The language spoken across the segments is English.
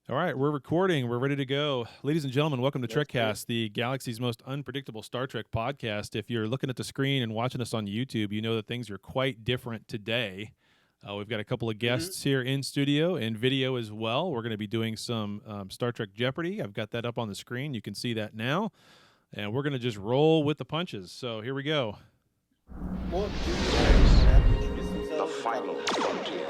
All right, we're recording. We're ready to go. Ladies and gentlemen, welcome to Let's Trekcast, the galaxy's most unpredictable Star Trek podcast. If you're looking at the screen and watching us on YouTube, you know that things are quite different today. We've got a couple of guests here in studio and video as well. We're going to be doing some Star Trek Jeopardy. I've got that up on the screen. You can see that now. And we're going to just roll with the punches. So here we go. Well, do you guys have to introduce themselves? The final frontier.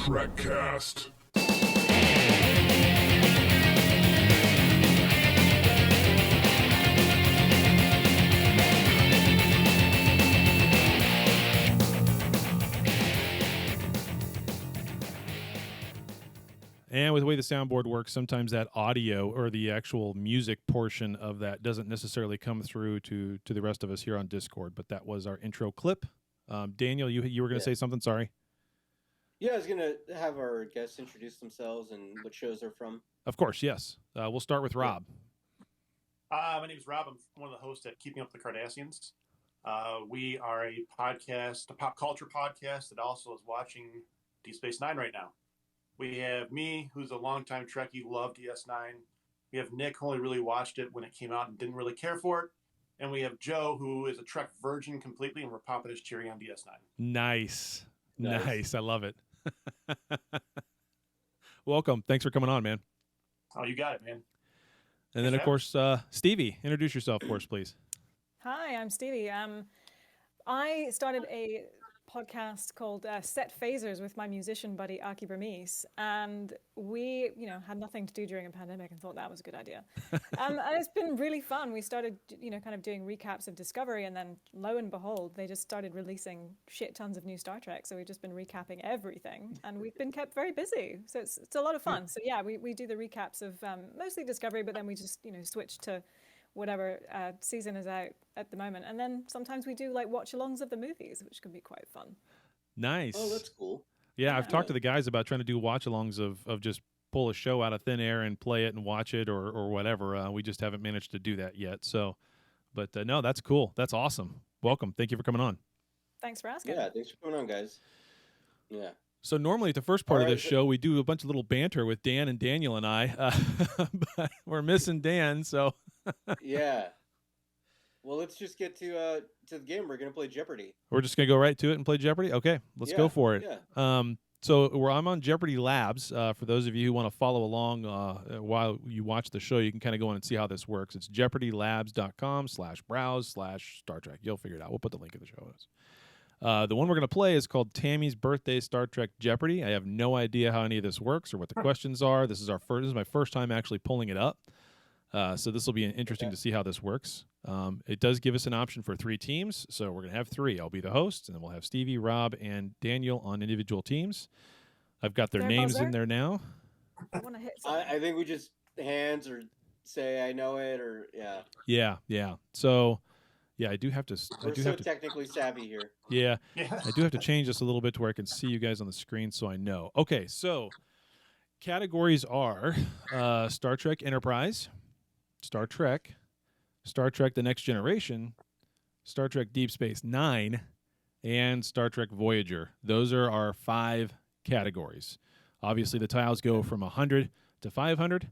Trekcast. And with the way the soundboard works, sometimes that audio or the actual music portion of that doesn't necessarily come through to the rest of us here on Discord. But that was our intro clip. Daniel, you were going to say something? Sorry. Yeah, I was going to have our guests introduce themselves and what shows they're from. Of course, yes. We'll start with Rob. My name is Rob. I'm one of the hosts at Keeping Up with the Cardassians. We are a podcast, a pop culture podcast that also is watching Deep Space Nine right now. We have me, who's a longtime Trekkie, loved DS9. We have Nick, who only really watched it when it came out and didn't really care for it. And we have Joe, who is a Trek virgin completely, and we're popping his cherry on DS9. Nice. I love it. Welcome. Thanks for coming on, man. Oh, you got it, man. And then, of course, Stevie. Introduce yourself for us, please. Hi, I'm Stevie. I started a podcast called Set Phasers with my musician buddy Aki Bermise, and we, had nothing to do during a pandemic and thought that was a good idea. And it's been really fun. We started, kind of doing recaps of Discovery, and then lo and behold, they just started releasing shit tons of new Star Trek. So we've just been recapping everything, and we've been kept very busy. So it's a lot of fun. So yeah, we do the recaps of mostly Discovery, but then we just switch to whatever season is out at the moment. And then sometimes we do like watch-alongs of the movies, which can be quite fun. Nice. Oh, that's cool. Yeah, I've talked to the guys about trying to do watch-alongs of just pull a show out of thin air and play it and watch it or whatever. We just haven't managed to do that yet. So, but no, that's cool. That's awesome. Welcome. Thank you for coming on. Thaning for asking. Yeah, thanks for coming on, guys. Yeah. So normally at the first part of this show, we do a bunch of little banter with Dan and Daniel and I, but we're missing Dan, so... Yeah. Well, let's just get to the game. We're going to play Jeopardy. We're just going to go right to it and play Jeopardy? Okay, let's go for it. Yeah. So I'm on Jeopardy Labs. For those of you who want to follow along while you watch the show, you can kind of go in and see how this works. It's jeopardylabs.com/browse/Star Trek. You'll figure it out. We'll put the link in the show notes. The one we're going to play is called Tammy's Birthday Star Trek Jeopardy. I have no idea how any of this works or what the questions are. This is my first time actually pulling it up. So this will be interesting to see how this works. It does give us an option for 3 teams, so we're going to have 3. I'll be the host, and then we'll have Stevie, Rob, and Daniel on individual teams. I've got their names in there now. I want to hit I think we just hands or say I know it or yeah. Yeah. So, yeah, I do have to. We're technically savvy here. Yeah, I do have to change this a little bit to where I can see you guys on the screen, so I know. Okay, so categories are Star Trek Enterprise, Star Trek The Next Generation, Star Trek Deep Space Nine, and Star Trek Voyager. Those are our 5 categories. Obviously, the tiles go from 100 to 500.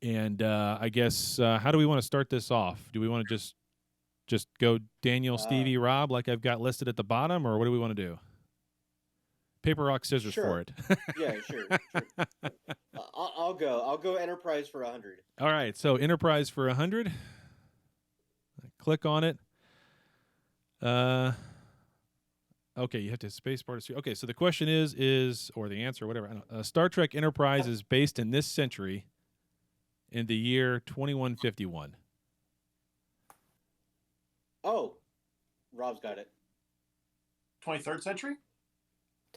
And I guess, how do we want to start this off? Do we want to just go Daniel, Stevie, Rob, like I've got listed at the bottom, or what do we want to do? Paper, rock, scissors for it. Yeah, sure. I'll go Enterprise for 100. All right, so Enterprise for 100. Click on it. Okay, you have to space bar to see. Okay, so the question is or the answer, whatever. I don't know. Star Trek Enterprise is based in this century in the year 2151. Oh, Rob's got it. 23rd century?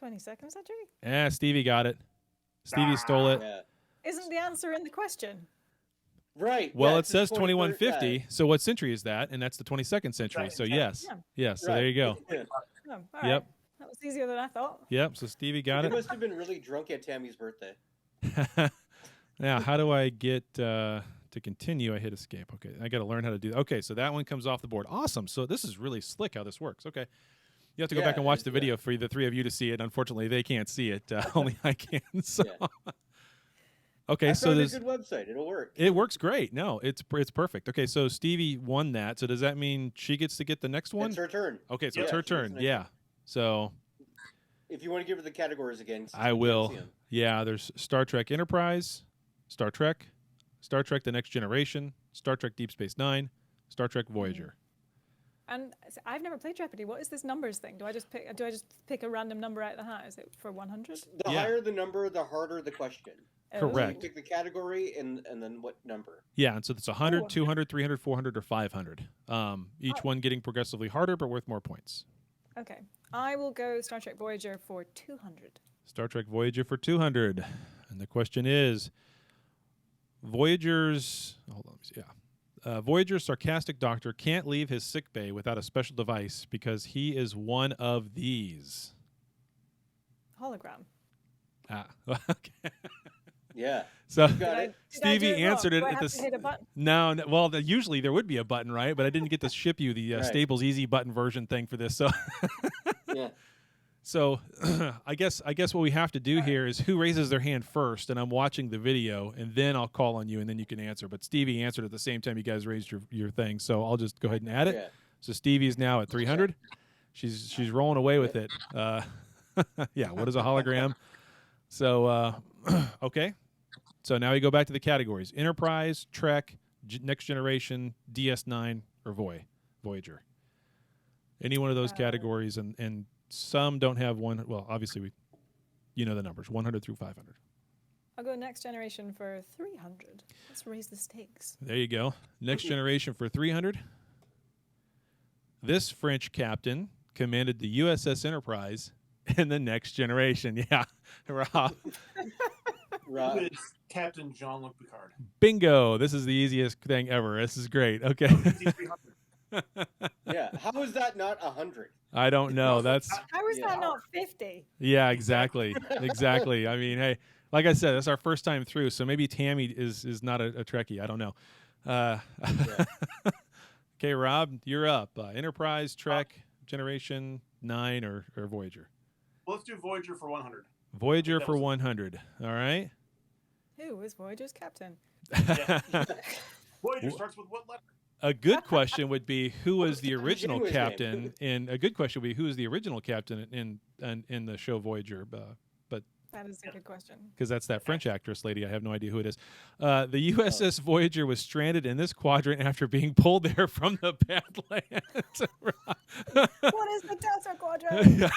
22nd century? Stevie got it. Stevie stole it. Yeah. Isn't the answer in the question? Right. Well, yeah, it says 2150. So what century is that? And that's the 22nd century. So yes. Yeah. So there you go. Yeah. Oh, all right. That was easier than I thought. Yep. So Stevie got You it. must have been really drunk at Tammy's birthday. Now, how do I get to To continue, I hit escape. Okay, I got to learn how to do that. Okay, so that one comes off the board. Awesome. So this is really slick how this works. Okay. You have to go back and watch the video for the three of you to see it. Unfortunately, they can't see it. Only I can. So. Okay, so there's a good website. It'll work. It works great. No, it's perfect. Okay, so Stevie won that. So does that mean she gets to get the next one? It's her turn. Okay, so it's her turn. Yeah. So if you want to give her the categories again, I will. Yeah, there's Star Trek Enterprise, Star Trek The Next Generation, Star Trek Deep Space Nine, Star Trek Voyager. And I've never played Jeopardy. What is this numbers thing? Do I just pick a random number out of the hat? Is it for 100? The higher the number, the harder the question. Correct. You pick the category and then what number. Yeah, and so it's 100, 200, 300, 400, or 500. Each one getting progressively harder but worth more points. Okay. I will go Star Trek Voyager for 200. Star Trek Voyager for 200. And the question is, Voyager's sarcastic doctor can't leave his sick bay without a special device because he is one of these. Hologram. Okay. Yeah. So Did Stevie answered it Do I at have to hit a button? No, well, usually there would be a button, right? But I didn't get to ship you the Staples Easy button version thing for this. So, yeah. So, I guess what we have to do here is who raises their hand first, and I'm watching the video, and then I'll call on you, and then you can answer. But Stevie answered at the same time you guys raised your thing, so I'll just go ahead and add it. Yeah. So Stevie's now at 300. She's rolling away with it. Yeah. What is a hologram? So, okay. So now we go back to the categories: Enterprise, Trek, Next Generation, DS9, or Voyager. Any one of those categories, and some don't have one. Well, obviously, you know the numbers, 100 through 500. I'll go Next Generation for 300. Let's raise the stakes. There you go. Next Generation for 300. This French captain commanded the USS Enterprise in the Next Generation. Yeah, Rob. Rob. Captain Jean-Luc Picard. Bingo. This is the easiest thing ever. This is great. Okay. Yeah. How is that not 100? I don't know. That's how is that not 50? Yeah, exactly. Exactly. I mean, hey, like I said, that's our first time through, so maybe Tammy is not a Trekkie. I don't know. Okay, Rob, you're up. Enterprise, Trek, Generation 9, or Voyager? Well, let's do Voyager for 100. Voyager for 100. All right. Who is Voyager's captain? Yeah. Voyager starts with what letter? A good question would be who was the original captain, and a good question would be who was the original captain in the show Voyager. But that is a good question because that's that French actress lady. I have no idea who it is. The USS Voyager was stranded in this quadrant after being pulled there from the Badlands. What is the Delta Quadrant?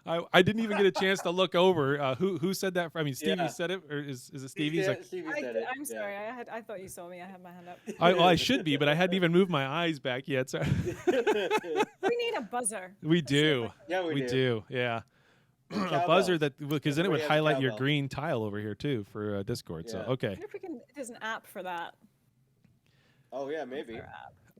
I didn't even get a chance to look over. Who said that? I mean, Stevie said it, or is it Stevie's? Stevie said it. I'm sorry. I thought you saw me. I had my hand up. I should be, but I hadn't even moved my eyes back yet. So. We need a buzzer. We do. Yeah, we do. Yeah. A buzzer because then it would highlight your green tile over here too for Discord. Yeah. So okay. I wonder if there's an app for that. Oh yeah, maybe.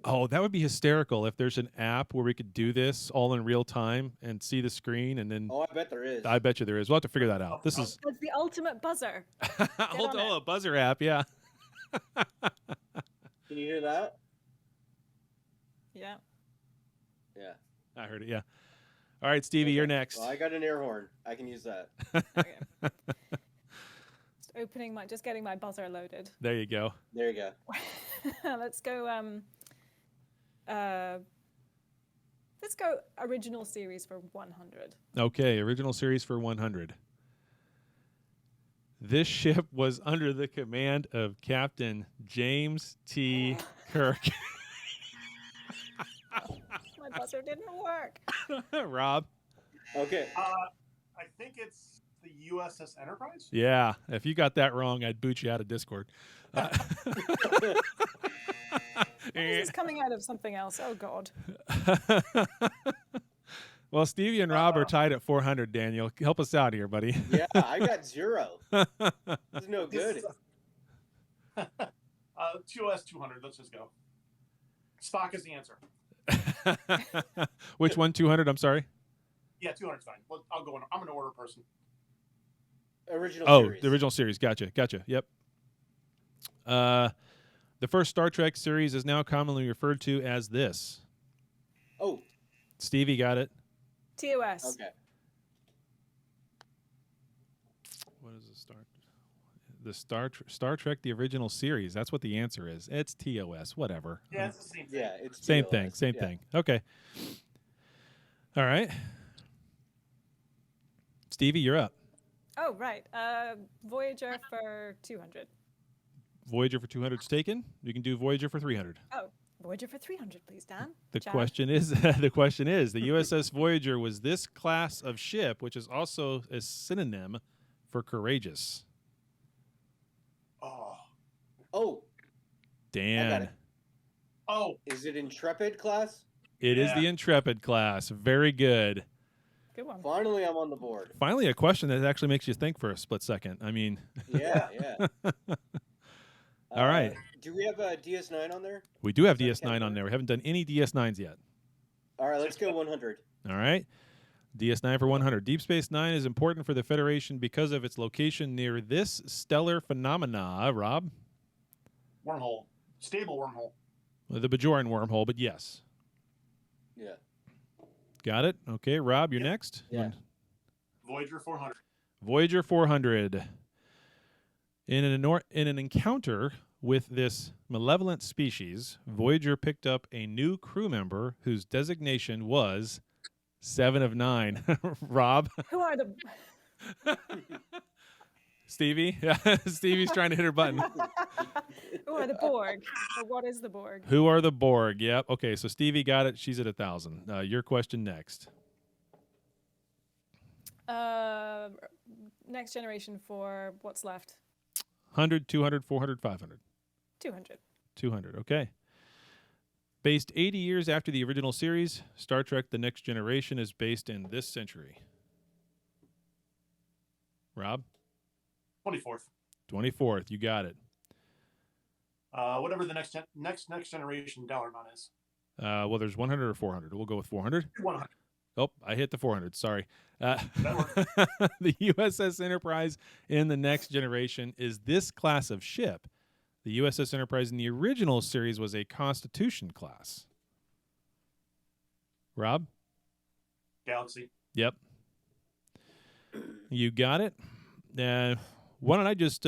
Oh, that would be hysterical if there's an app where we could do this all in real time and see the screen and then. Oh, I bet there is. I bet you there is. We'll have to figure that out. This is. It's the ultimate buzzer. A buzzer app, yeah. Can you hear that? Yeah. Yeah. I heard it. Yeah. All right, Stevie, you're next. Well, I got an air horn. I can use that. Okay. Just getting my buzzer loaded. There you go. There you go. Let's go. Let's go original series for 100. Okay, original series for 100. This ship was under the command of Captain James T. Kirk. My buzzer didn't work. Rob? Okay. I think it's the USS Enterprise? Yeah. If you got that wrong, I'd boot you out of Discord. This is coming out of something else. Oh, God. Well, Stevie and Rob are tied at 400, Daniel. Help us out here, buddy. Yeah, I got 0. This is no good. TOS 200. Let's just go. Spock is the answer. Which one? 200? I'm sorry. Yeah, 200's fine. Well, I'll go. I'm an order person. Original series. The original series. Gotcha. Yep. The first Star Trek series is now commonly referred to as this. Oh, Stevie got it. TOS. okay. What is Star Trek the original series? That's what the answer is. It's TOS. Whatever. Yeah, it's the same thing. Yeah, it's Same TOS. thing. Same Yeah. thing. Okay. All right. Stevie, you're up. Oh, right. Voyager for 200. Voyager for 200 is taken. You can do Voyager for 300. Oh, Voyager for 300, please, Dan. The Chad. question is the USS Voyager was this class of ship, which is also a synonym for courageous. Oh. Oh, Dan. it. Oh. is it Intrepid class? It is Yeah. the Intrepid class. Very good. Good one. Finally, I'm on the board. Finally, a question that actually makes you think for a split second. I mean, Yeah, yeah. All right. Do we have a DS9 on there? we do have Is that DS9 on category? there. We haven't done any DS9s yet. All right, let's go 100. All right. DS9 for 100. Deep Space Nine is important for the Federation because of its location near this stellar phenomena. Rob? Wormhole. Stable wormhole. The Bajoran wormhole, but yes. Yeah. Got it? Okay, Rob, you're Yep. next. Yeah. Voyager 400. Voyager 400. In an encounter with this malevolent species, Voyager picked up a new crew member whose designation was 7 of 9. Rob? Who are the Stevie? Stevie's trying to hit her button. Who are the Borg? Or what is the Borg? Who are the Borg? Yep. Okay, so Stevie got it. She's at 1,000. Your question next. Next generation for what's left? 100, 200, 400, 500. 200. 200. Okay. Based 80 years after the original series, Star Trek The Next Generation is based in this century. Rob? 24th. 24th. You got it. Whatever the next generation dollar amount is. Well, there's 100 or 400. We'll go with 400. 100. Oh, I hit the 400. Sorry. That The USS Enterprise in The Next Generation is this class of ship. The USS Enterprise in the original series was a Constitution class. Rob? Galaxy. Yep. You got it. Why don't I just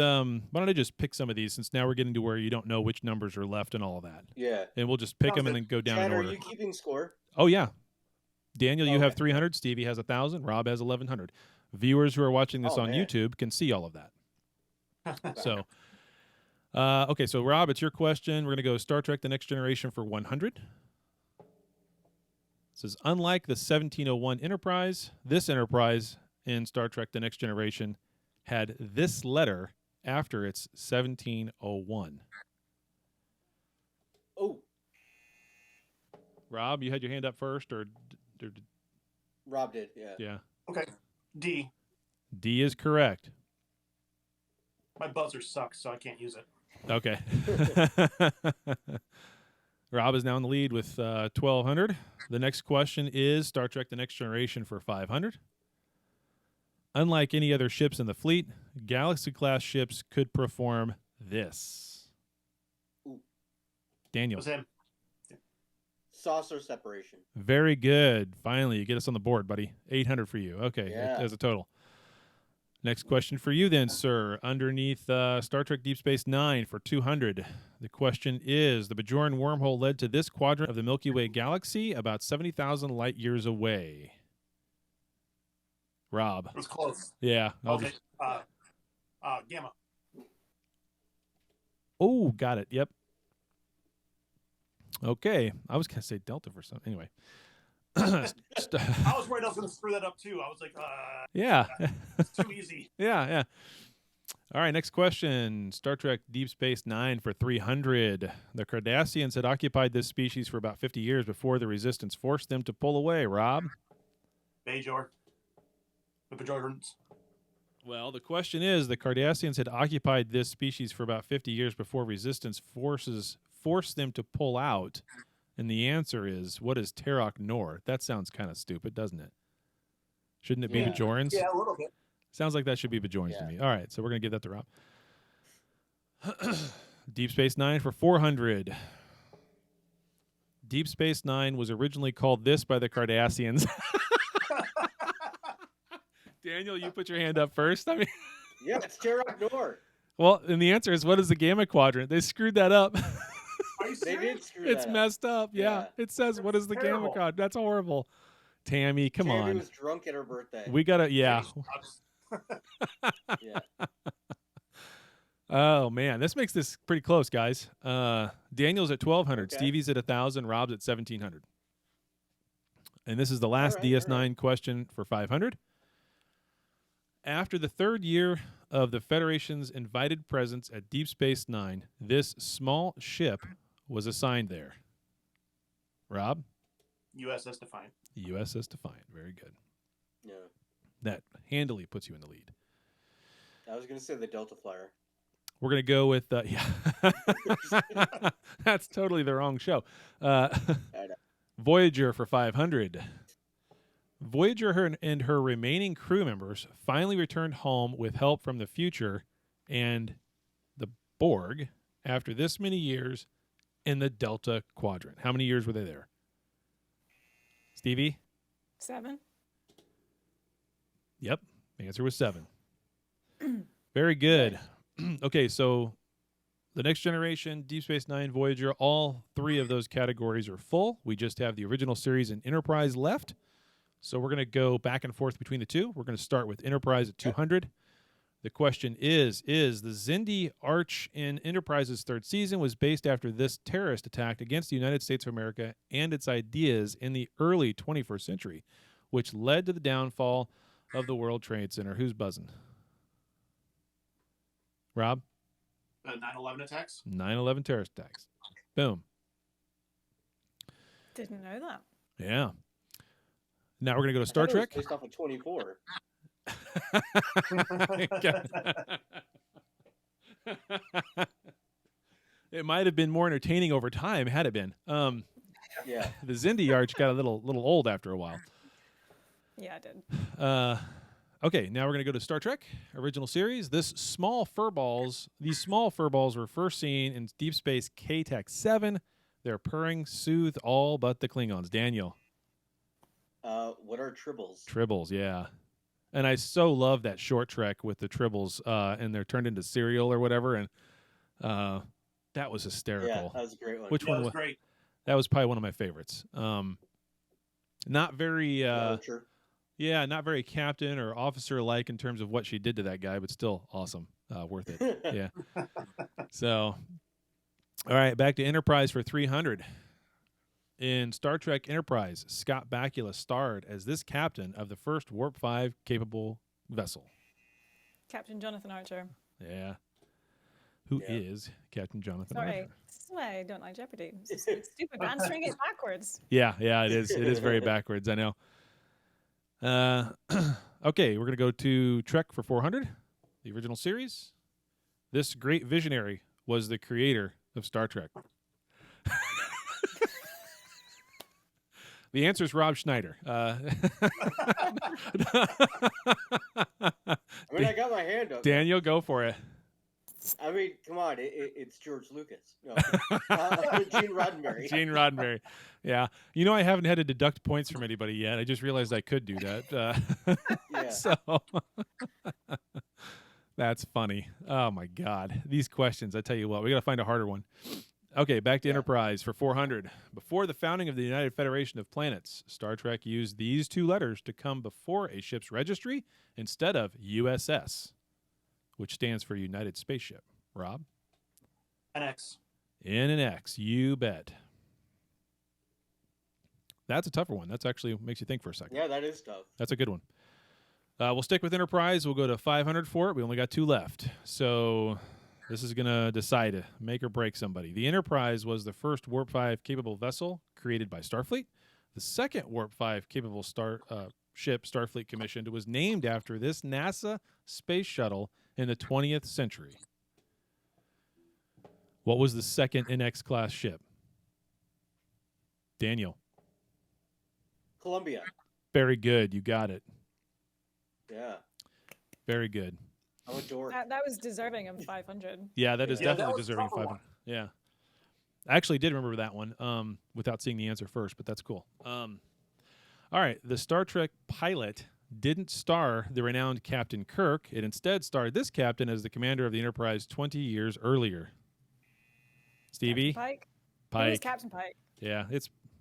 pick some of these, since now we're getting to where you don't know which numbers are left and all of that, Yeah. and we'll just pick Sounds them and good. then go down Chad, in are order. you keeping score? Oh yeah, Daniel, you have Okay. 300. Stevie has 1,000. Rob has 1,100. Viewers who are watching this Oh, on man. YouTube can see all of that. So, okay, so Rob, it's your question. We're going to go Star Trek The Next Generation for 100. It says, unlike the 1701 Enterprise, this Enterprise in Star Trek The Next Generation had this letter after its 1701. Oh, Rob, you had your hand up first, or Rob did. Yeah. yeah. Okay. D. D is correct. My buzzer sucks, so I can't use it. Okay. Rob is now in the lead with 1,200. The next question is Star Trek The Next Generation for 500. Unlike any other ships in the fleet, Galaxy-class ships could perform this. Ooh. It Daniel. was him. Saucer separation. Very good. Finally, you get us on the board, buddy. 800 for you. Okay, Yeah. as a total. Next question for you then, sir. Underneath Star Trek Deep Space Nine for 200. The question is, the Bajoran wormhole led to this quadrant of the Milky Way galaxy about 70,000 light years away. Rob. It was close. Yeah. I'll Okay. just- Gamma. Oh, got it. Yep. Okay. I was going to say Delta for some. Anyway. I was worried I was going to screw that up too. I was like, Yeah. it's too easy. Yeah. All right, next question. Star Trek Deep Space Nine for 300. The Cardassians had occupied this species for about 50 years before the Resistance forced them to pull away. Rob? Bajor. The Bajorans. Well, the question is, the Cardassians had occupied this species for about 50 years before Resistance forces forced them to pull out. And the answer is, what is Terok Nor? That sounds kind of stupid, doesn't it? Shouldn't it be Yeah. Bajorans? Yeah, a little bit. Sounds like that should be Bajorans to Yeah. me. All right, so we're going to give that to Rob. Deep Space Nine for 400. Deep Space Nine was originally called this by the Cardassians. Daniel, you put your hand up first. I mean, Yeah, it's Terok Nor. well, and the answer is, what is the Gamma Quadrant? They screwed that up. Are you They serious? did screw It's that up. messed up. Yeah. Yeah. It says, what is the Gamma terrible. Quadrant? That's horrible. Tammy, come Tammy on. was drunk at her birthday. We got to, yeah. Yeah. Oh, man. This makes this pretty close, guys. Daniel's at 1,200. Okay. Stevie's at 1,000. Rob's at 1,700. And this is the last All right, DS9 question for 500. After the third year of the Federation's invited presence at Deep Space Nine, this small ship was assigned there. Rob? USS Defiant. USS Defiant. Very good. Yeah. That handily puts you in the lead. I was gonna say the Delta Flyer. We're going to go with, yeah. That's totally the wrong show. I know. Voyager for 500. Voyager and her remaining crew members finally returned home with help from the future and the Borg after this many years in the Delta Quadrant. How many years were they there? Stevie? 7. Yep. The answer was 7. Very good. Okay, so the Next Generation, Deep Space Nine, Voyager, all 3 of those categories are full. We just have the original series and Enterprise left. So we're going to go back and forth between the two. We're going to start with Enterprise at 200. The question is the Xindi Arch in Enterprise's third season was based after this terrorist attack against the United States of America and its ideas in the early 21st century, which led to the downfall of the World Trade Center. Who's buzzing? Rob? 9/11 attacks. 9/11 terrorist attacks. Boom. Didn't know that. Yeah. Now we're going to go to Star I thought Trek. It was based off of 24. It might have been more entertaining over time had it been. Yeah. The Xindi Arch got a little old after a while. Yeah, I did. Okay, now we're going to go to Star Trek original series. These small furballs were first seen in Deep Space K-Tech 7. Their purring soothed all but the Klingons. Daniel. What are tribbles? Tribbles, yeah. And I so love that short trek with the tribbles, and they're turned into cereal or whatever, and that was hysterical. Yeah, that was a great one. Which Yeah, one it was was great. That was probably one of my favorites. Not very, Archer. yeah, not very captain or officer like in terms of what she did to that guy, but still awesome, worth it. Yeah. So, all right, back to Enterprise for 300. In Star Trek Enterprise, Scott Bakula starred as this captain of the first Warp 5 capable vessel. Captain Jonathan Archer. Yeah. Who Yeah. is Captain Jonathan Sorry. Archer? This is why I don't like Jeopardy. It's stupid. Answering it backwards. Yeah, it is. It is very backwards, I know. Okay, we're going to go to Trek for 400, the original series. This great visionary was the creator of Star Trek. The answer is Rob Schneider. I mean, I got my hand up. Daniel, go for it. I mean, come on, it's George Lucas. No, Gene Roddenberry. Gene Roddenberry. Yeah. You know, I haven't had to deduct points from anybody yet. I just realized I could do that. Yeah. So that's funny. Oh, my God. These questions, I tell you what, we got to find a harder one. Okay, back to Enterprise for 400. Before the founding of the United Federation of Planets, Star Trek used these 2 letters to come before a ship's registry instead of USS, which stands for United Spaceship. Rob? NX. N and X, you bet. That's a tougher one. That's actually makes you think for a second. Yeah, that is tough. That's a good one. We'll stick with Enterprise. We'll go to 500 for it. We only got 2 left. So this is going to decide, make or break somebody. The Enterprise was the first Warp 5 capable vessel created by Starfleet. The second Warp 5 capable ship Starfleet commissioned was named after this NASA space shuttle in the 20th century. What was the second NX class ship? Daniel. Columbia. Very good. You got it. Yeah. Very good. I'm a dork. That was deserving of 500. Yeah, that is Yeah, that definitely was a deserving tougher 500. Yeah. I actually did remember that one without seeing the answer first, but that's cool. All right. The Star Trek pilot didn't star the renowned Captain Kirk. It instead starred this captain as the commander of the Enterprise 20 years earlier. Stevie? Captain Pike. Who Pike. was Captain Pike? Yeah,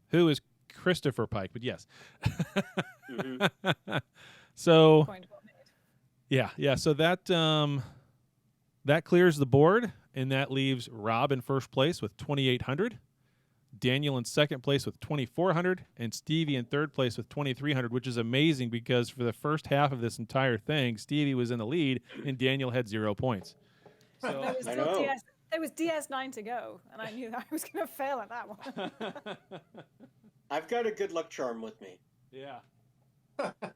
who is Christopher Pike, but yes. So, Point well made. yeah. So that clears the board, and that leaves Rob in first place with 2,800, Daniel in second place with 2,400, and Stevie in third place with 2,300, which is amazing because for the first half of this entire thing, Stevie was in the lead, and Daniel had 0 points. There So was I still know. there was DS9 to go, and I knew that I was going to fail at that one. I've got a good luck charm with me. yeah,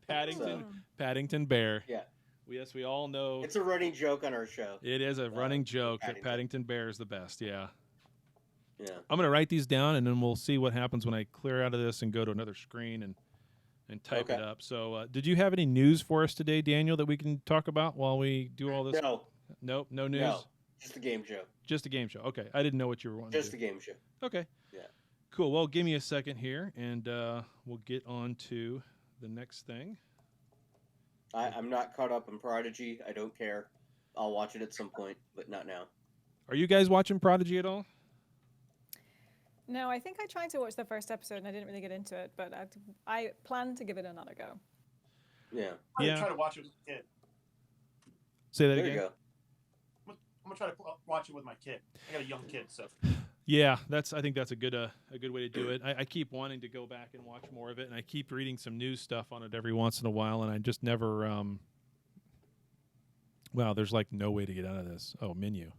Paddington, So- Paddington Bear. Yeah. Yes, we all know It's a running joke on our show. it is a running joke that Paddington. Paddington Bear is the best. Yeah. Yeah. I'm going to write these down, and then we'll see what happens when I clear out of this and go to another screen and type it Okay. up. So did you have any news for us today, Daniel, that we can talk about while we do all this? No, Nope, no news? no. Just a game show. Just a game show. Okay. I didn't know what you were wanting Just to a do. game show. Okay. Yeah. Cool. Well, give me a second here, and we'll get on to the next thing. I'm not caught up in Prodigy. I don't care. I'll watch it at some point, but not now. Are you guys watching Prodigy at all? No, I think I tried to watch the first episode and I didn't really get into it, but I plan to give it another go. Yeah. I'm Yeah. gonna try to watch it with my kid. Say that There again. you go. I'm gonna try to watch it with my kid. I got a young kid, so Yeah, I think that's a good way to do it. I keep wanting to go back and watch more of it, and I keep reading some news stuff on it every once in a while, and I just never. Wow, there's like no way to get out of this. Oh, menu.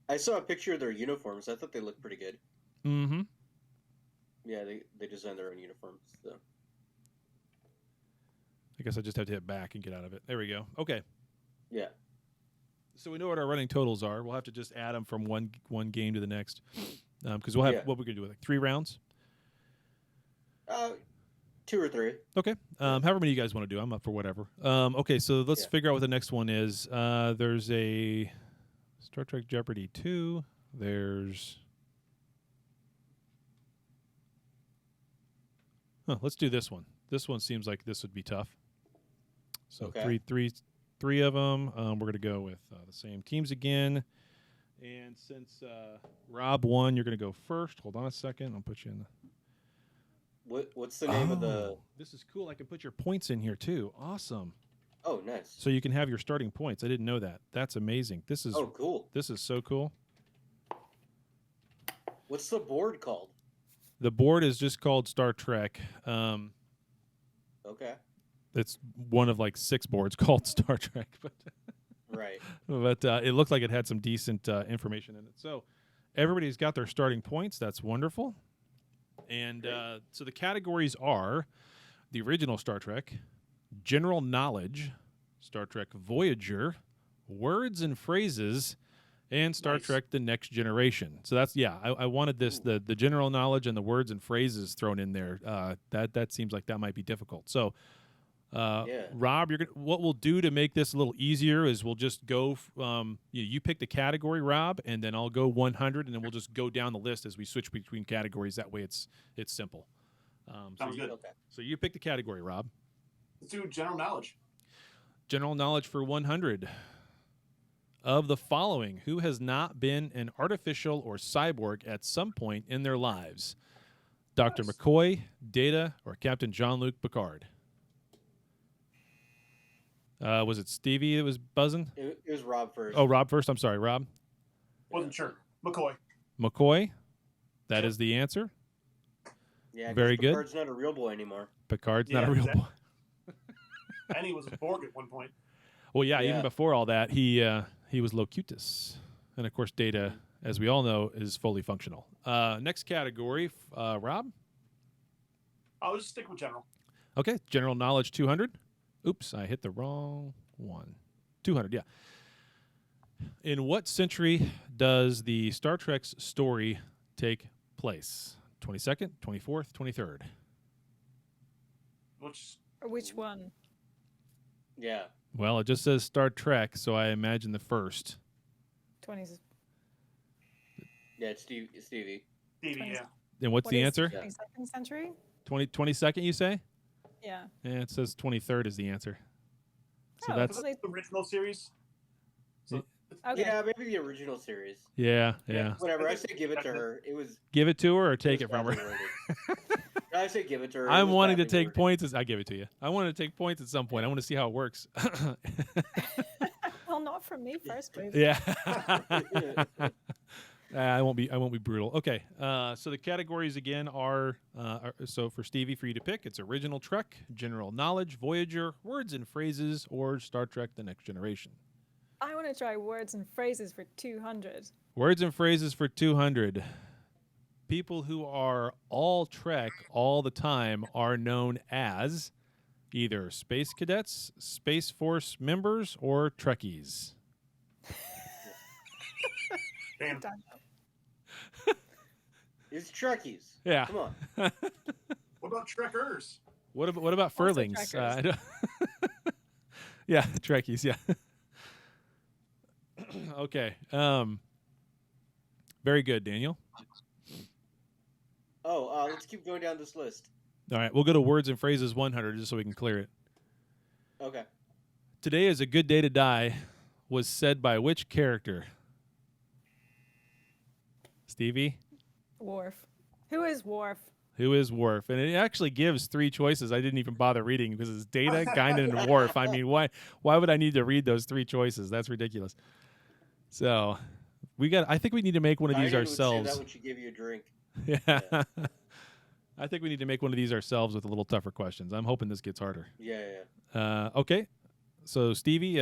I saw a picture of their uniforms. I thought they looked pretty good. Mm-hmm. Yeah, they designed their own uniforms. So. I guess I just have to hit back and get out of it. There we go. Okay. Yeah. So we know what our running totals are. We'll have to just add them from one game to the next, because we'll have Yeah. what we're gonna do, like 3 rounds. 2 or 3. Okay. However many you guys want to do, I'm up for whatever. Okay, so let's Yeah. figure out what the next one is. There's a Star Trek Jeopardy 2. There's. Let's do this one. This one seems like this would be tough. So Okay. three of them. We're going to go with the same teams again. And since Rob won, you're going to go first. Hold on a second. I'll put you in. What's the name of the? Oh, this is cool. I can put your points in here too. Awesome. Oh, nice. So you can have your starting points. I didn't know that. That's amazing. This is Oh, cool. this is so cool. What's the board called? The board is just called Star Trek. Okay. It's one of like 6 boards called Star Trek, Right. but it looked like it had some decent information in it. So everybody's got their starting points. That's wonderful. And Great. so the categories are the original Star Trek, general knowledge, Star Trek Voyager, words and phrases, and Star Nice. Trek The Next Generation. So that's, I wanted this, the general knowledge and the words and phrases thrown in there. That seems like that might be difficult. So Yeah. Rob, what we'll do to make this a little easier is we'll just go. You pick the category, Rob, and then I'll go 100, and then we'll just go down the list as we switch between categories. That way, it's simple. sounds good. Okay. So you pick the category, Rob. Let's do general knowledge. General knowledge for 100. Of the following, who has not been an artificial or cyborg at some point in their lives? Dr. Nice. McCoy, Data, or Captain Jean-Luc Picard? Was it Stevie that was buzzing? It was Rob first. Oh, Rob first. I'm sorry, Rob. Wasn't sure. McCoy. McCoy. That is the answer. Yeah. 'cause very good. Picard's not a real boy anymore. Picard's not a Yeah, real exactly. boy. And he was a Borg at one point. Well, yeah, even Yeah. before all that, he was Locutus. And, of course, Data, as we all know, is fully functional. Next category, Rob. I'll just stick with general. Okay, general knowledge 200. Oops, I hit the wrong one. 200, yeah. In what century does the Star Trek's story take place? 22nd, 24th, 23rd? Which Which one? Yeah. Well, it just says Star Trek, so I imagine the first. 20s. Yeah, it's Stevie. Stevie, 20s. yeah. And what's What the is answer? 22nd century? 22nd, you say? Yeah. Yeah, it says 23rd is the answer. So Oh, that's Was it the original series? So Okay. Yeah, maybe the original series. yeah. Whatever. I say give it to her. It was. Give it to her or it take was it from her. badly worded. I say give it to her. It I'm was wanting to badly take worded. points. I give it to you. I want to take points at some point. I want to see how it works. Well, not from me first, please. Yeah. I won't be brutal. Okay. So the categories again are so for Stevie, for you to pick, it's original Trek, general knowledge, Voyager, words and phrases, or Star Trek: The Next Generation. I want to try words and phrases for 200. Words and phrases for 200. People who are all Trek all the time are known as either Space Cadets, Space Force members, or Trekkies. Damn. Done. It's Trekkies. Yeah. Come on. What about Trekkers? What about Also Furlings? Trekkers. I don't- yeah, Trekkies. Yeah. Okay. Very good, Daniel. Oh, let's keep going down this list. All right, we'll go to words and phrases 100 just so we can clear it. Okay. Today is a good day to die was said by which character? Stevie? Worf. Who is Worf? Who is Worf? And it actually gives three choices. I didn't even bother reading because it's Data, Guinan, and Worf. I mean, why would I need to read those three choices? That's ridiculous. So I think we need to make one of these Guinan would say ourselves. that when she gave you a drink. Yeah. I think we need to make one of these ourselves with a little tougher questions. I'm hoping this gets harder. Yeah. Okay. So Stevie,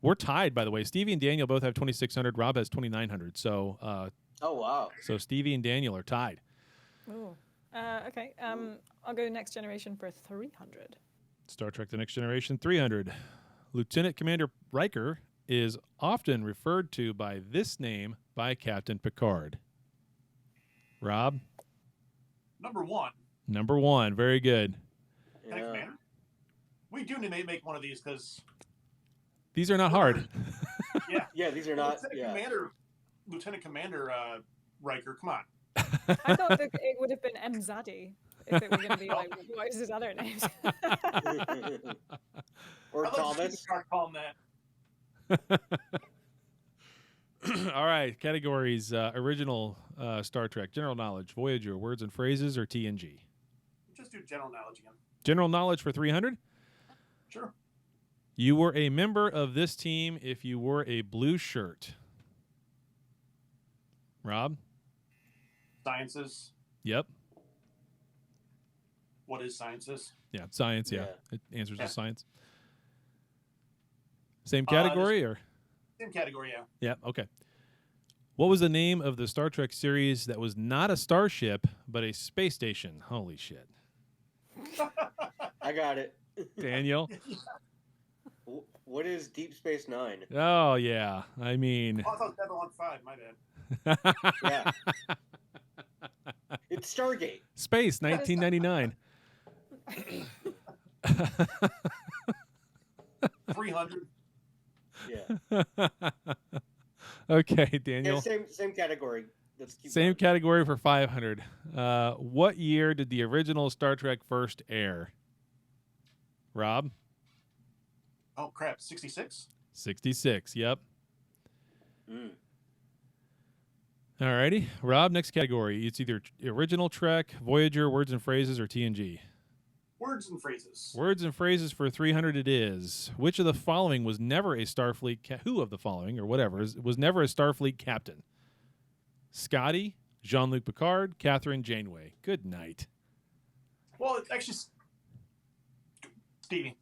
we're tied, by the way. Stevie and Daniel both have 2,600. Rob has 2,900. So Oh, wow. so Stevie and Daniel are tied. Ooh. Okay. I'll go Next Generation for 300. Star Trek: The Next Generation, 300. Lieutenant Commander Riker is often referred to by this name by Captain Picard. Rob? Number one. Number one. Very good. Lieutenant Commander. We do need to make one of these because These are not hard. Yeah, these are not. Yeah. Lieutenant Commander Riker. Come on. I thought that it would have been M. Zaddy if it were going to be like, what is his other names? Or I'd like to see Thomas. Picard call him that. All right. Categories: original Star Trek, general knowledge, Voyager, words and phrases, or TNG. Just do general knowledge again. General knowledge for 300. Sure. You were a member of this team if you wore a blue shirt. Rob? Sciences. Yep. What is sciences? Yeah, science. Yeah, Yeah. it answers Yeah. to science. Same category, or Same category, yeah. yeah, okay. What was the name of the Star Trek series that was not a starship but a space station? Holy shit, I got it. Daniel. What is Deep Space Nine? Oh yeah, I mean, Oh, I thought Babylon 5. My bad. Yeah. It's Stargate. Space 1999. 300. Yeah. Okay, Yeah, Daniel. same category. Let's keep Same going. category for 500. What year did the original Star Trek first air? Rob? Oh, crap. 66? 66. Yep. Mm. Alrighty. Rob, next category. It's either original Trek, Voyager, words and phrases, or TNG. Words and phrases. Words and phrases for 300 it is. Which of the following was never a Starfleet who of the following or whatever was never a Starfleet captain? Scotty, Jean-Luc Picard, Catherine Janeway. Good night. Well, it's actually Stevie,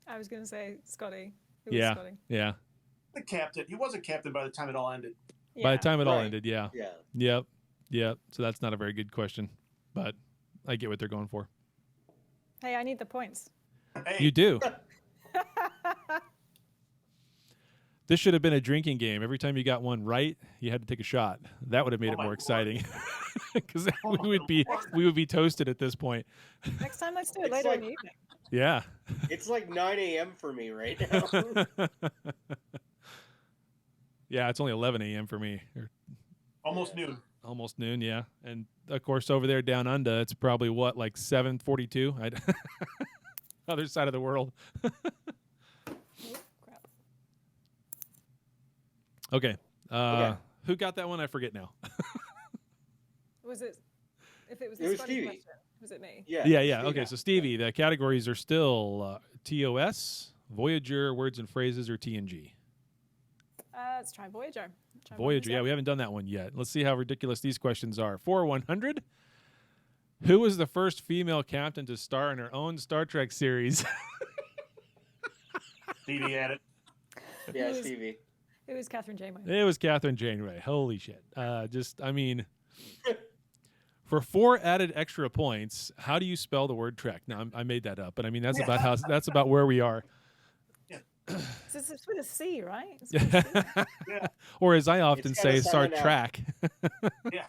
I was going to say Scotty. It was Yeah. Scotty. Yeah. the captain. He was a captain by the time it all ended. Yeah. By the time it all Right. ended, yeah. Yeah. Yep. Yep. So that's not a very good question, but I get what they're going for. Hey, I need the points. Hey, You do. This should have been a drinking game. Every time you got one right, you had to take a shot. That would have made Oh it my more Lord. exciting. Because Oh we would be toasted at this point. Next time, let's do it It's later like- in the evening. Yeah. It's like 9 a.m. for me right now. Yeah, it's only 11 a.m. for me. Or Almost noon. almost noon, yeah. And of course, over there down under, it's probably what, like 7:42? Other side of the world. Oh, crap. Okay. Okay. Who got that one? I forget now. Was it? If it was It the was funny Stevie. question, was it me? Yeah. Yeah. Stevie. Okay, so Stevie, the categories are still TOS, Voyager, Words and Phrases, or TNG. Let's try Voyager. Try Voyager, yeah, we haven't done that one yet. Let's see how ridiculous these questions are. For 100, who was the first female captain to star in her own Star Trek series? Stevie had it. Yeah, It was- Stevie. It was Catherine Janeway. It was Catherine Janeway. Holy shit. For 4 added extra points, how do you spell the word Trek? Now, I made that up, but I mean, that's about where we are. It's with a C, right? It's with a C. Yeah. Or as I often It's say, kinda Star sounding out. Trek. Yeah.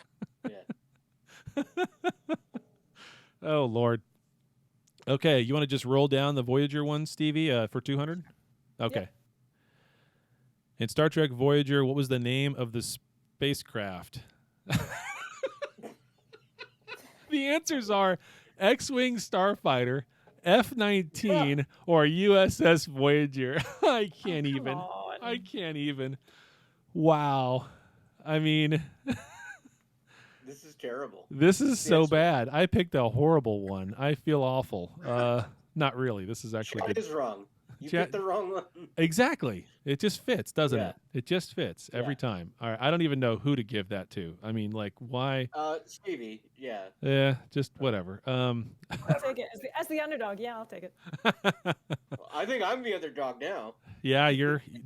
Oh, Lord. Okay, you want to just roll down the Voyager one, Stevie, for 200? Okay. Yep. In Star Trek Voyager, what was the name of the spacecraft? The answers are X-Wing Starfighter, F-19, or USS Voyager. I can't Come even. on. I can't even. Wow. I mean, This is terrible. this is so Yes. bad. I picked a horrible one. I feel awful. Not really. This is actually Chat good. is wrong. You Chat- picked the wrong one. Exactly. It just fits, doesn't Yeah. it? It just fits every Yeah. time. All right. I don't even know who to give that to. I mean, like, why? Stevie. Yeah. Yeah, just whatever. I'll take it as the underdog. Yeah, I'll take it. Well, I think I'm the underdog now. Yeah,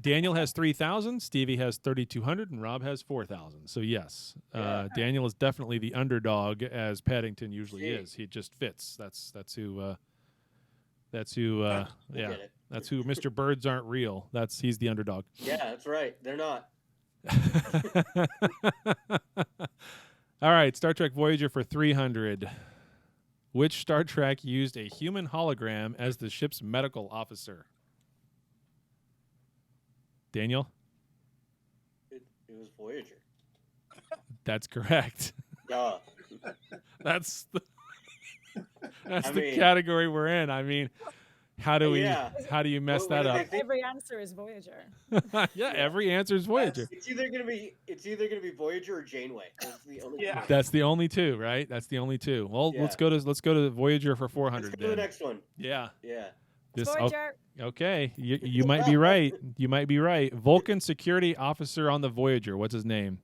Daniel has 3,000, Stevie has 3,200, and Rob has 4,000. So yes, Yeah. Daniel is definitely the underdog, as Paddington usually See. is. He just fits. That's who. That's We'll yeah. get it. That's who. Mr. Birds aren't real. He's the underdog. Yeah, that's right. They're not. All right, Star Trek Voyager for 300. Which Star Trek used a human hologram as the ship's medical officer? Daniel? It was Voyager. That's correct. Duh. That's the I the mean- category we're in. I mean, how do Yeah. you mess What that do they up? think? Every answer is Voyager. Yeah, every answer is Voyager. It's either gonna be Voyager or Janeway. That's the only. Yeah. two. That's the only two, right? That's the only two. Well, Yeah. let's go to Voyager for Let's 400 go to the then. next one. Yeah. Yeah. It's This Voyager. okay. You might be right. You might be right. Vulcan security officer on the Voyager. What's his name?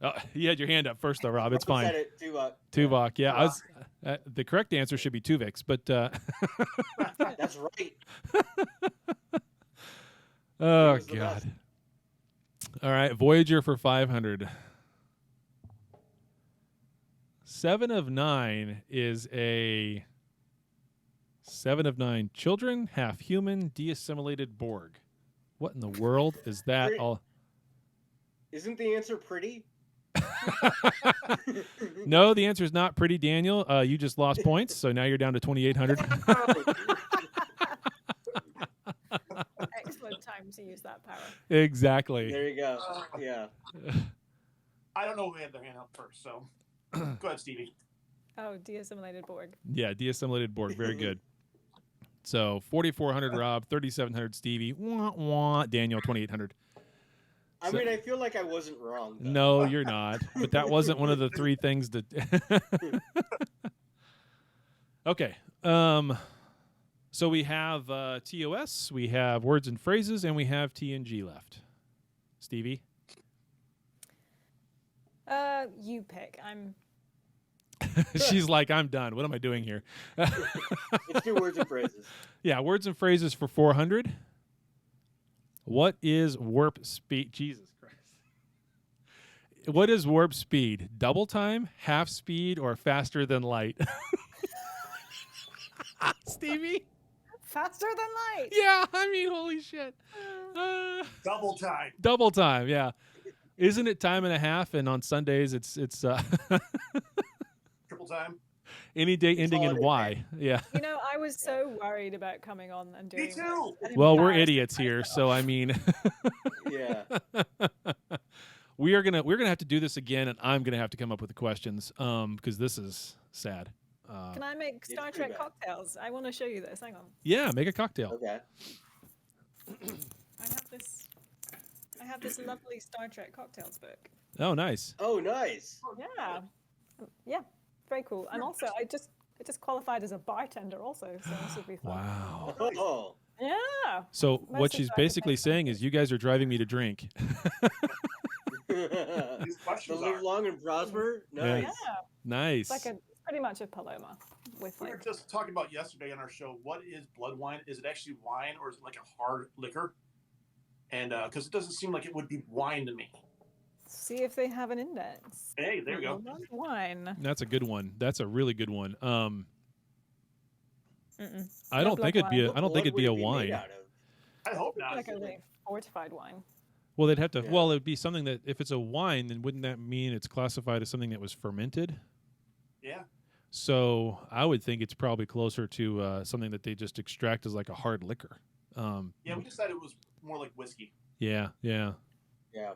Oh, you had your hand up first, though, Rob. It's Russell fine. said it too, Tuvok. Yeah, I Tuvok. was, the correct answer should be Tuvix, but That's right. oh was the god. best. All right, Voyager for 500. 7 of 9 is a 7 of 9 children, half human, de-assimilated Borg. What in the world is that? Pretty- All Isn't the answer pretty? no, the answer is not pretty, Daniel. You just lost points, so now you're down to 2,800. Excellent time to use that power. Exactly. There you go. Yeah. I don't know who had their hand up first, so go ahead, Stevie. Oh, de-assimilated Borg. Yeah, de-assimilated Borg. Very good. So 4,400, Rob. 3,700, Stevie. Wah, wah. Daniel, 2,800. I So- mean, I feel like I wasn't wrong. Though. No, you're not. But that wasn't one of the 3 things that. Okay. So we have TOS, we have words and phrases, and we have TNG left. Stevie. You pick. I'm. She's like, I'm done. What am I doing here? Let's do words and phrases. Yeah, words and phrases for 400. What is warp speed? Jesus Christ. What is warp speed? Double time, half speed, or faster than light? Stevie? Faster than light. Yeah, I mean, holy shit. Double time. Double time, yeah. Isn't it time and a half? And on Sundays, it's Triple time. any day ending in holiday Y. Yeah. You know, I was so worried about coming on and doing Me too. that. Well, we're Embarrassed idiots here, myself. so I mean, Yeah. we're gonna have to do this again, and I'm gonna have to come up with the questions, because this is sad. Can I make It's Star pretty Trek bad. cocktails? I want to show you this. Hang on. Yeah, make a cocktail. Okay. I have this lovely Star Trek cocktails book. Oh, nice. Oh, nice. Yeah. Yeah. Very cool. And also, I just qualified as a bartender also, so this would be fun. Wow. Oh. Yeah. So what Mostly she's trying to basically make saying is, you guys are driving me to drink. These To questions live are. long and prosper. Yeah. Nice. Yeah. Nice. It's like pretty much a Paloma with We were like just talking about yesterday on our show. What is blood wine? Is it actually wine or is it like a hard liquor? And because it doesn't seem like it would be wine to me. see if they have an index. Hey, there we go. Wine. That's a good one. That's a really good one. Mm-mm. I No don't blood think it'd be wine. a. I don't think it'd be a wine. Out of? I hope not. Like a really fortified wine. Well, they'd have to. Yeah. Well, it'd be something that if it's a wine, then wouldn't that mean it's classified as something that was fermented? Yeah. So I would think it's probably closer to something that they just extract as like a hard liquor. Yeah, we decided it was more like whiskey. Yeah. Yeah. Yeah.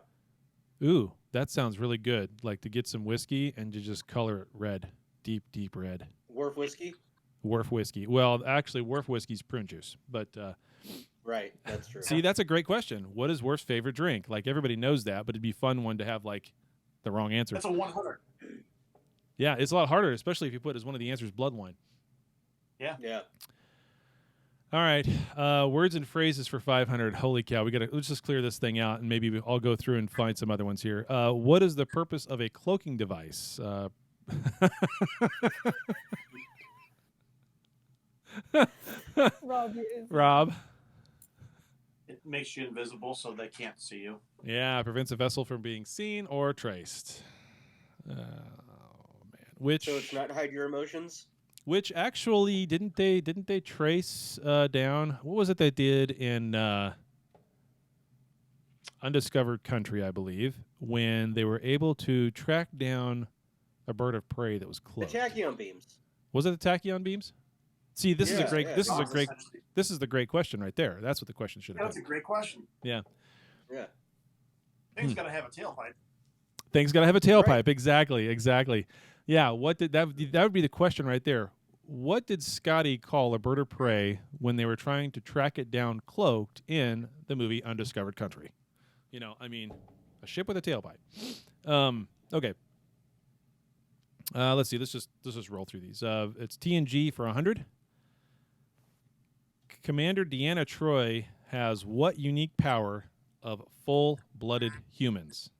Ooh, that sounds really good. Like to get some whiskey and to just color it red, deep, deep red. Wharf whiskey. Wharf whiskey. Well, actually, Wharf whiskey's prune juice. But Right. That's true. see, that's a great question. What is Wharf's favorite drink? Like everybody knows that, but it'd be fun one to have like the wrong answer. That's a 100. Yeah, it's a lot harder, especially if you put as one of the answers blood wine. Yeah. All right, words and phrases for 500. Holy cow, let's just clear this thing out, and maybe I'll go through and find some other ones here. What is the purpose of a cloaking device? Rob, you- Rob. It makes you invisible so they can't see you. Yeah, prevents a vessel from being seen or traced. Oh man, which So it's not hide your emotions. which actually didn't they trace down? What was it they did in Undiscovered Country, I believe, when they were able to track down a bird of prey that was The cloaked? tachyon beams. Was it the tachyon beams? See, this is a Yeah, great yeah. this is a great Essentially. this is the great question right there. That's what the question should have That's a been. great question. Yeah. Things got to have a tailpipe. Things got to have a tailpipe. Right. Exactly. Yeah, what did that would be the question right there. What did Scotty call a bird of prey when they were trying to track it down cloaked in the movie Undiscovered Country? You know, I mean, a ship with a tailpipe. Okay. Let's see. Let's just roll through these. It's TNG for 100. Commander Deanna Troi has what unique power of full-blooded humans?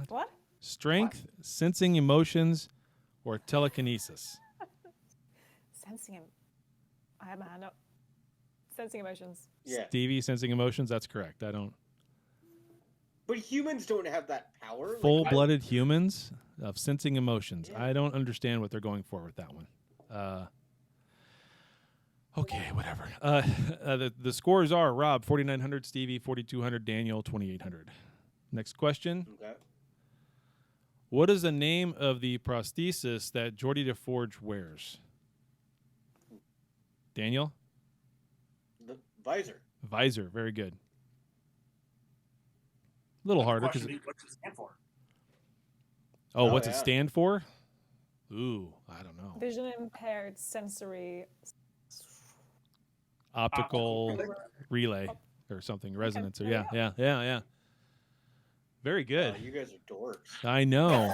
What? Strength, sensing emotions, or telekinesis? Sensing him. I have my hand up. Sensing emotions. Yeah. Stevie, sensing emotions. That's correct. I don't. But humans don't have that power. Like, Full-blooded humans of sensing emotions. Yeah. I don't understand what they're going for with that one. Okay, whatever. The scores are Rob 4,900, Stevie 4,200, Daniel 2,800. Next question. Okay. What is the name of the prosthesis that Geordie DeForge wears? Daniel? The visor. Visor. Very good. A little harder because. Question, what does it stand for? Oh, Oh, what's it yeah. stand for? Ooh, I don't know. Vision impaired sensory. Optical relay or something. Resonance. Or yeah. Very good. Oh, you guys are dorks. I know.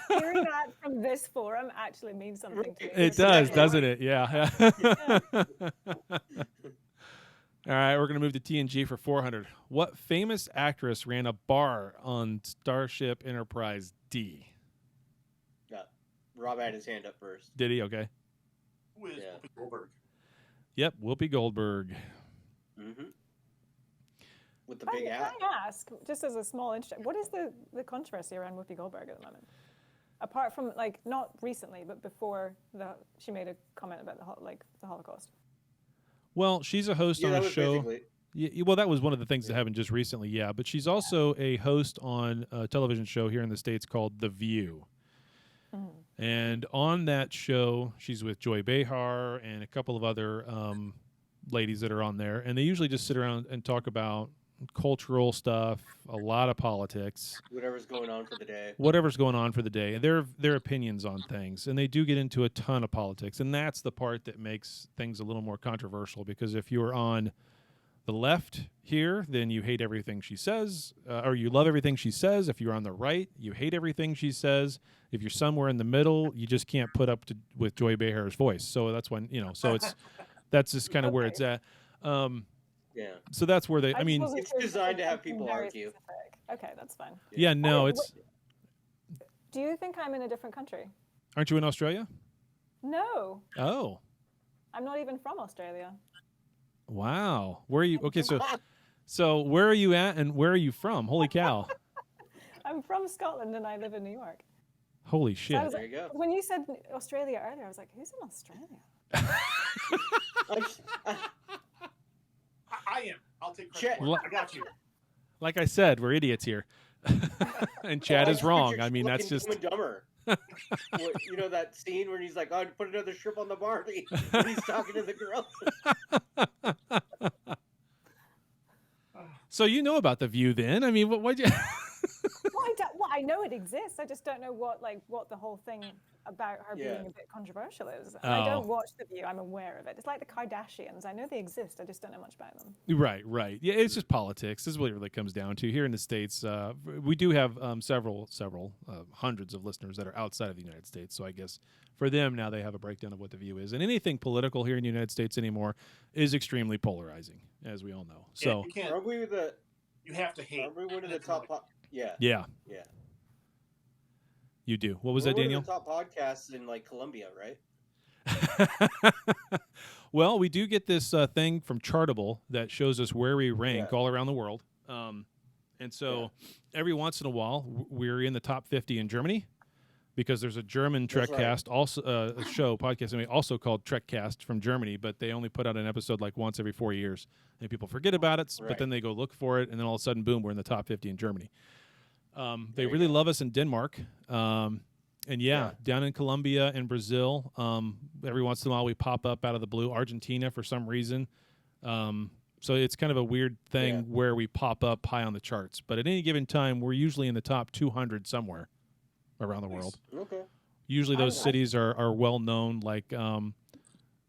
Hearing that from this forum actually means something to me. It does, doesn't it? Yeah. All right, we're going to move to TNG for 400. What famous actress ran a bar on Starship Enterprise D? Rob had his hand up first. Did he? Okay. Who is Yeah. Whoopi Goldberg? Yep, Whoopi Goldberg. Mm-hmm. with the big Can hat. I ask, just as a small interest, what is the controversy around Whoopi Goldberg at the moment? Apart from, like, not recently, but before she made a comment about the Holocaust. Well, she's a host on that a was show. basically. Yeah, well, that was one of the things that happened just recently, yeah. But she's also a host on a television show here in the States called The View. And on that show, she's with Joy Behar and a couple of other ladies that are on there. And they usually just sit around and talk about cultural stuff, a lot of politics. Whatever's going on for the day. Whatever's going on for the day. And their opinions on things. And they do get into a ton of politics. And that's the part that makes things a little more controversial. Because if you're on the left here, then you hate everything she says, or you love everything she says. If you're on the right, you hate everything she says. If you're somewhere in the middle, you just can't put up with Joy Behar's voice. So that's when, so that's just kind of where it's at. Yeah. So that's where they, it's designed to have people argue. Specific. Okay, that's fine. Yeah, no, it's. Do you think I'm in a different country? Aren't you in Australia? No. Oh. I'm not even from Australia. Wow. Where are you? Okay, so where are you at and where are you from? Holy cow. I'm from Scotland and I live in New York. Holy shit. So there you go. When you said Australia earlier, I was like, who's in Australia? I am. I'll take credit for it. I got you. Like I said, we're idiots here. And Chad is wrong. I mean, that's just... Dumb and Dumber. You know that scene where he's like, "Oh, put another shrimp on the bar," and he's talking to the girl. So you know about The View then? I mean, what you... Well, I know it exists. I just don't know what the whole thing about her being a bit controversial is. And I don't watch The View. I'm aware of it. It's like the Cardassians. I know they exist. I just don't know much about them. Right. Yeah, it's just politics. This is what it really comes down to. Here in the States, we do have several hundreds of listeners that are outside of the United States. So I guess for them now they have a breakdown of what The View is. And anything political here in the United States anymore is extremely polarizing, as we all know. So you can't. You have to hate. Are we one of the top? Yeah. You do. What was that, We're Daniel? one of the top podcasts in Colombia, right? Well, we do get this thing from Chartable that shows us where we rank all around the world. And so every once in a while, we're in the top 50 in Germany because there's a German Trekcast, also a podcast also called Trekcast from Germany, but they only put out an episode once every 4 years. And people forget about it, but then they go look for it, and then all of a sudden, boom, we're in the top 50 in Germany. They really love us in Denmark. And down in Colombia and Brazil, every once in a while we pop up out of the blue. Argentina for some reason. So it's kind of a weird thing where we pop up high on the charts. But at any given time, we're usually in the top 200 somewhere around the world. Okay. Usually those cities are well known, like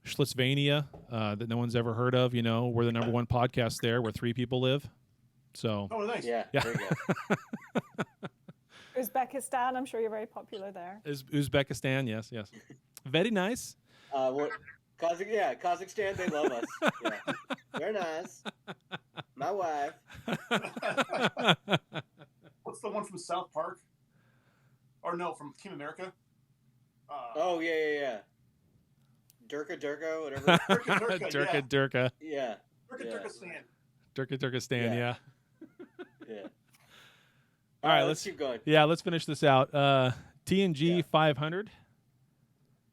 Schleswig, that no one's ever heard of. We're the number one podcast there where 3 people live. So. Oh, nice. Yeah. There you go. Uzbekistan, I'm sure you're very popular there. Uzbekistan, yes. Very nice. Kazakhstan, they love us. Yeah. They're nice. My wife. What's the one from South Park? Or no, from Team America? Yeah. Durka, whatever. Durka. Yeah. Turkistan, yeah. Yeah. All right, let's keep going. Yeah, let's finish this out. TNG 500.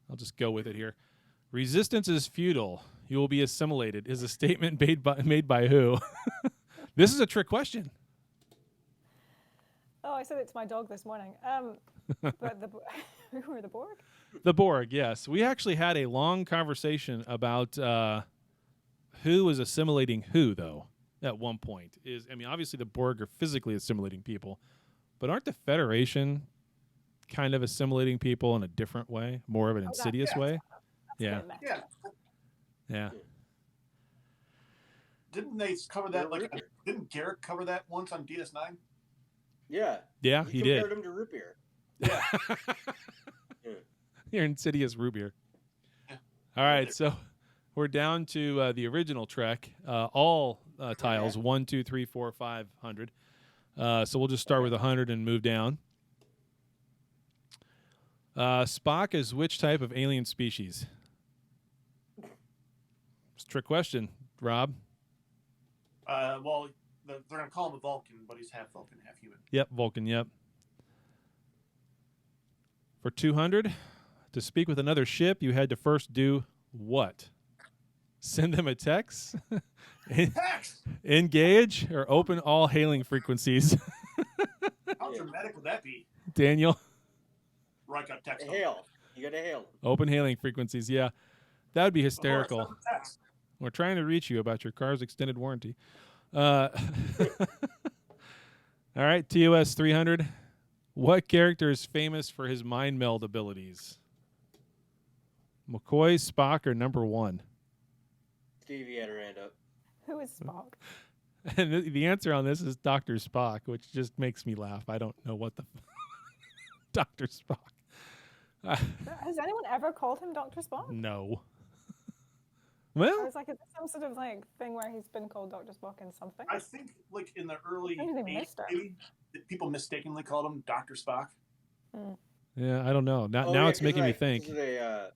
I'll just go with it here. Resistance is futile. You will be assimilated is a statement made by who? This is a trick question. Oh, I said it to my dog this morning. But who are the Borg? The Borg, yes. We actually had a long conversation about who is assimilating who, though, at one point. Obviously the Borg are physically assimilating people, but aren't the Federation kind of assimilating people in a different way, more of an insidious way? Yeah. Didn't they cover that? Didn't Garrick cover that once on DS9? Yeah. Yeah, he did. Compared him to root beer. Yeah. You're insidious root beer. Yeah. All right, so we're down to the original Trek, all tiles 1, 2, 3, 4, 500. So we'll just start with 100 and move down. Spock is which type of alien species? It's a trick question, Rob. Well, they're gonna call him a Vulcan, but he's half Vulcan, half human. Yep, Vulcan. Yep. For 200, to speak with another ship, you had to first do what? Send them a text, Text. engage, or open all hailing frequencies. How dramatic would that be? Daniel, Right, got text. Hail. You gotta hail. open hailing frequencies. Yeah, that would be Of course, hysterical. send the text. We're trying to reach you about your car's extended warranty. All right, TOS 300. What character is famous for his mind meld abilities? McCoy, Spock, or number one? Stevie had her hand up. Who is Spock? And the answer on this is Dr. Spock, which just makes me laugh. I don't know what the Dr. Spock. Has anyone ever called him Dr. Spock? No. I Well, was like, is this some sort of like thing where he's been called Dr. Spock in something? I think, like in the early I think they 80s, missed her. maybe, that people mistakenly called him Dr. Spock. yeah, I don't know. Now, Oh, now yeah, it's 'cause, making me like, think. This is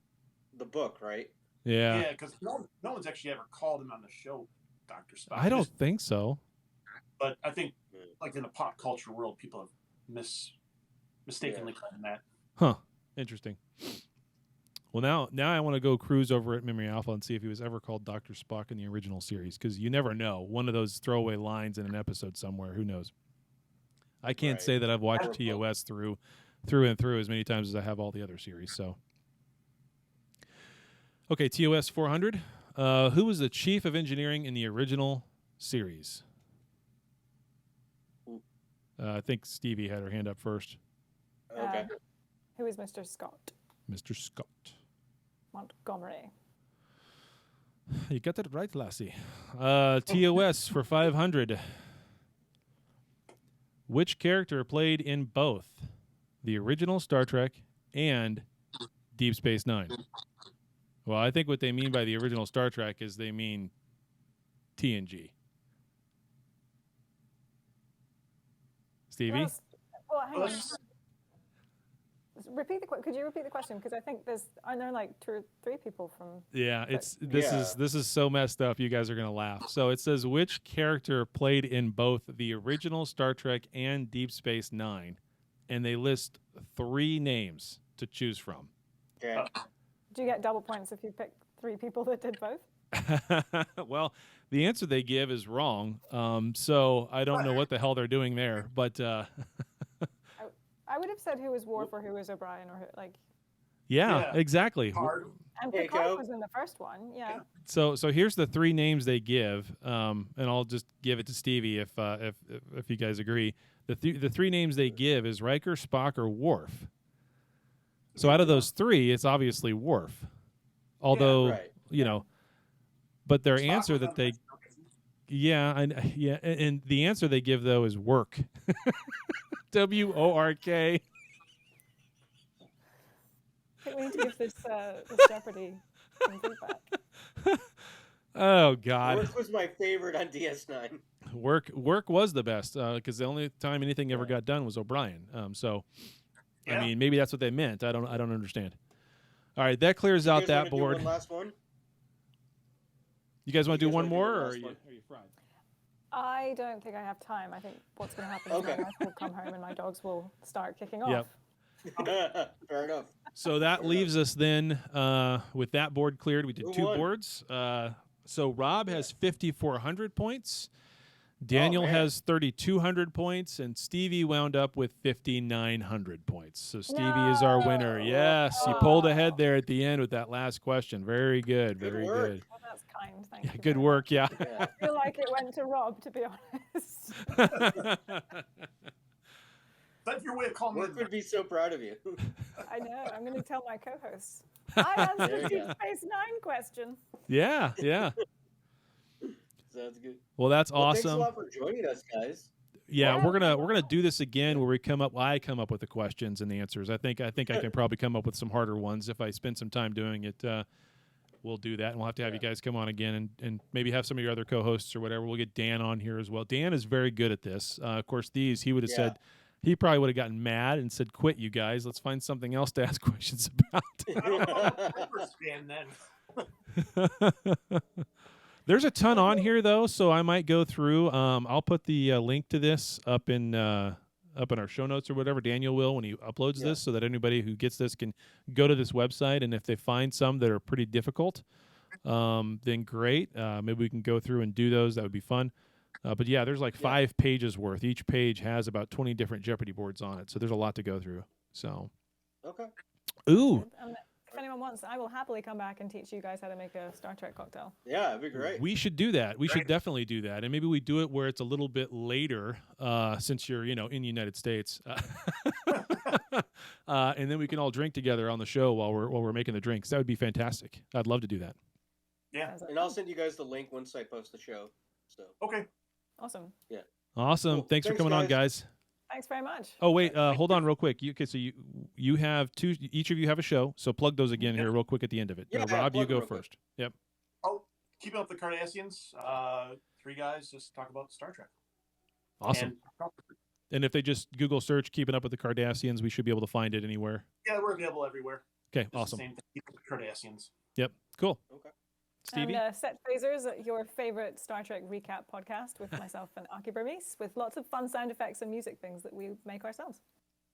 the book, right? Yeah. Yeah, because no one's actually ever called him on the show Dr. Spock. I don't think so. But I think, like in the pop culture world, people have mistakenly called him that. Huh. Interesting. Well, now I want to go cruise over at Memory Alpha and see if he was ever called Dr. Spock in the original series, because you never know. One of those throwaway lines in an episode somewhere. Who knows? I can't Right. say that I've watched Powerful. TOS through and through as many times as I have all the other series. So, okay, TOS 400. Who was the chief of engineering in the original series? I think Stevie had her hand up first. Okay. Who is Mr. Scott Mr. Scott. Montgomery? You got that right, lassie. TOS for 500. Which character played in both the original Star Trek and Deep Space Nine? Well, I think what they mean by the original Star Trek is they mean TNG. Stevie? Well, hang on. Could you repeat the question? Because I think aren't there like 2 or 3 people from? Yeah, Yeah. this is so messed up. You guys are gonna laugh. So it says which character played in both the original Star Trek and Deep Space Nine, and they list 3 names to choose from. Okay. Do you get double points if you pick 3 people that did both? Well, the answer they give is wrong. So I don't know what the hell they're doing there, but I would have said who was Worf or who was O'Brien or who, like. yeah, Yeah. exactly. Hard. And There you Picard go. was in the first one. Yeah. So here's the 3 names they give, and I'll just give it to Stevie if you guys agree. The 3 names they give is Riker, Spock, or Worf. So out of those 3, it's obviously Worf. Although Right. you know, but their Spock answer was that on they the and the answer they give though is work. WORK. I think we need to give this Jeopardy some feedback. Oh God, Work was my favorite on DS9. work was the best because the only time anything ever got done was O'Brien. So I Yeah. mean, maybe that's what they meant. I don't understand. All right, that clears You out guys that wanna do board. one last one? You guys want to You do guys one wanna do more, one or are last you one? fried? I don't think I have time. I think what's going to happen is Okay. my wife will come home and my dogs will start kicking Yep. off. Fair enough. So that leaves us then with that board cleared. We did Who 2 won? boards. So Rob has 5,400 points. Daniel man. has 3,200 points, and Stevie wound up with 5,900 points. So Stevie is our winner. No. Yes, you pulled ahead there at the end with that last question. Very good, Good very work. good. Well, that's kind. Thank Yeah, you. good very work. Yeah. Yeah. much. I feel like it went to Rob, to be honest. That's your way of calling Work me. would be so proud of you. I know. I'm going to tell my co-hosts. I answered There the you Deep go. Space Nine question. Yeah, yeah. Sounds good. Well, that's Well, awesome. Thanks a lot for joining us, guys. Yeah, Yeah, we're gonna do this again where I come up with the questions and the answers. I think I can probably come up with some harder ones if I spend some time doing it. We'll do that, and we'll have to have you guys come on again and maybe have some of your other co-hosts or whatever. We'll get Dan on here as well. Dan is very good at this. Of course, he would have Yeah. said he probably would have gotten mad and said, "Quit, you guys. Let's find something else to ask questions I don't know about the Clippers fan then. about." There's a ton on here though, so I might go through. I'll put the link to this up in our show notes or whatever. Daniel will when he uploads this, so that anybody who gets this can go to this website, and if they find some that are pretty difficult, then great. Maybe we can go through and do those. That would be fun. But yeah, there's like 5 pages worth. Each page has about 20 different Jeopardy boards on it, so there's a lot to go through. So. Okay. Ooh. If anyone wants, I will happily come back and teach you guys how to make a Star Trek cocktail. Yeah, it'd be great. We should do that. We should definitely do that, and maybe we do it where it's a little bit later, since you're in the United States, and then we can all drink together on the show while we're making the drinks. That would be fantastic. I'd love to do that. Yeah, and I'll send you guys the link once I post the show. So okay, awesome. Yeah, awesome. Cool. Thanks for coming on, guys. Thanks very much. Oh wait, hold on real quick. So you have 2. Each of you have a show. So plug those again here real quick at the end of it. Yeah, Rob, you go first. Quick. Yep. Oh, Keeping Up the Cardassians. 3 guys just talk about Star Trek. Awesome. And if they just Google search "Keeping Up with the Cardassians," we should be able to find it anywhere. Yeah, we're available everywhere. Okay, It's awesome. The same thing. Keeping Up with the Cardassians. Yep, cool. Okay. Stevie? And Set Phasers, your favorite Star Trek recap podcast with myself and Aki Bermise, with lots of fun sound effects and music things that we make ourselves.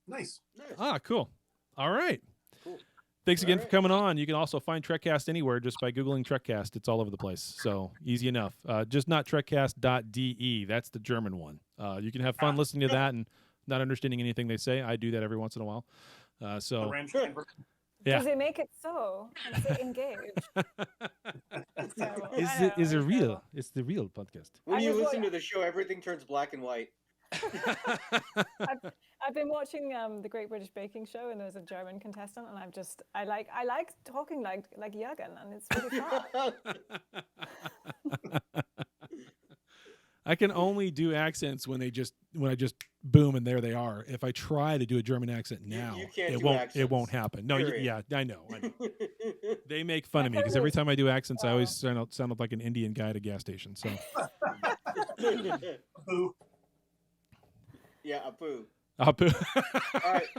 Nice. Ah, cool. All right. Cool. Thanks again for coming on. You can also find Trekcast anywhere just by Googling Trekcast. It's all over the place. So easy enough. Just not trekcast.de. That's the German one. You can have fun listening to that and not understanding anything they say. I do that every once in a while. Yeah. Does it make it so? Does it engage? Is it real? It's the real podcast. When you listen to the show, everything turns black and white. I've been watching the Great British Baking Show, and there's a German contestant, and I like talking like Jürgen, and it's really fun. I can only do accents when I just boom and there they are. If I try to do a German accent now, it won't happen. No, I know. They make fun of me because every time I do accents, I always sound like an Indian guy at a gas station. So. Yeah, Apu. Apu. All right.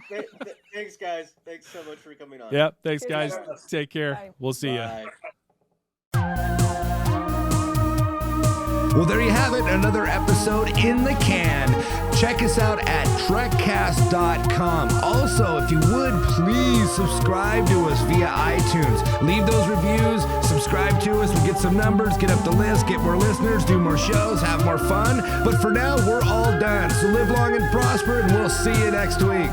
Thanks, guys. Thanks so much for coming on. Yep. Thanks, guys. Take care. Bye. We'll see you. Well, there you have it, another episode in the can. Check us out at Trekcast.com. Also, if you would, please subscribe to us via iTunes. Leave those reviews, subscribe to us, we'll get some numbers, get up the list, get more listeners, do more shows, have more fun. But for now, we're all done. So live long and prosper, and we'll see you next week.